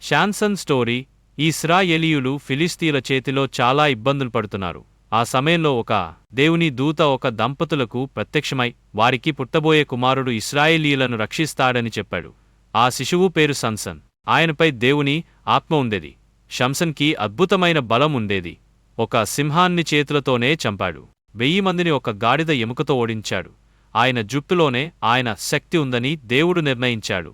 షాన్సన్ story. ఇశ్రాయేలీయులు ఫిలిస్తీయుల చేతిలో చాలా ఇబ్బందులు పడుతున్నారు. ఆ సమయంలో ఒక దేవుని దూత ఒక దంపతులకు ప్రత్యక్షమై వారికి పుట్టబోయే కుమారుడు ఇశ్రాయేలీయులను రక్షిస్తాడని చెప్పాడు. ఆ శిశువు పేరు సంసన్. ఆయనపై దేవుని ఆత్మ ఉండేది. షంసన్కి అద్భుతమైన బలం ఉండేది. ఒక సింహాన్ని చేతులతోనే చంపాడు. 1000 మందిని ఒక గాడిద ఎముకతో ఓడించాడు. ఆయన జుట్టులోనే ఆయన శక్తి ఉందని దేవుడు నిర్ణయించాడు.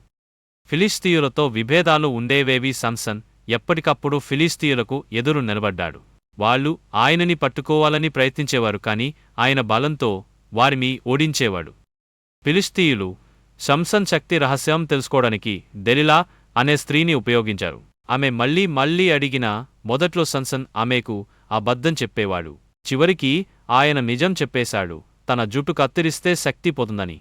ఫిలిస్తీయులతో విభేదాలు ఉండేవేవి. సంసన్ ఎప్పటికప్పుడు ఫిలిస్తీయులకు ఎదురు నిలబడ్డాడు. వాళ్ళు ఆయనని పట్టుకోవాలని ప్రయత్నించేవారు, కాని ఆయన బలంతో వారిని ఓడించేవాడు. ఫిలిస్తీయులు సంసన్ శక్తి రహస్యం తెలుసుకోవడానికి దెలిలా అనే స్త్రీని ఉపయోగించారు. ఆమె మళ్ళీ అడిగినా మొదట్లో సంసన్ ఆమెకు అబద్ధం చెప్పేవాడు. చివరికి ఆయన నిజం చెప్పేశాడు, తన జుట్టు కత్తిరిస్తే శక్తి పోతుందని.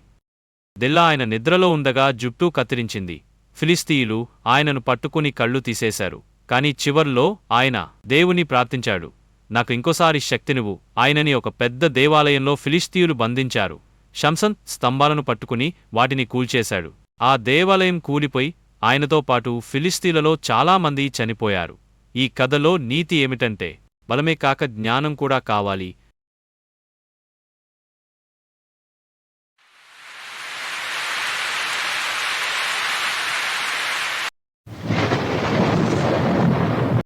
దెల్లా ఆయన నిద్రలో ఉండగా జుట్టు కత్తిరించింది. ఫిలిస్తీయులు ఆయనను పట్టుకుని కళ్ళు తీసేశారు. కాని చివర్లో ఆయన దేవుని ప్రార్థించాడు, నాకు ఇంకోసారి శక్తినివ్వు. ఆయనని ఒక పెద్ద దేవాలయంలో ఫిలిస్తీయులు బంధించారు. షంసన్ స్తంభాలను పట్టుకుని వాటిని కూల్చేశాడు. ఆ దేవాలయం కూలిపోయి ఆయనతో పాటు ఫిలిస్తీయులలో చాలామంది చనిపోయారు. ఈ కథలో నీతి ఏమిటంటే బలమే కాక జ్ఞానం కూడా కావాలి.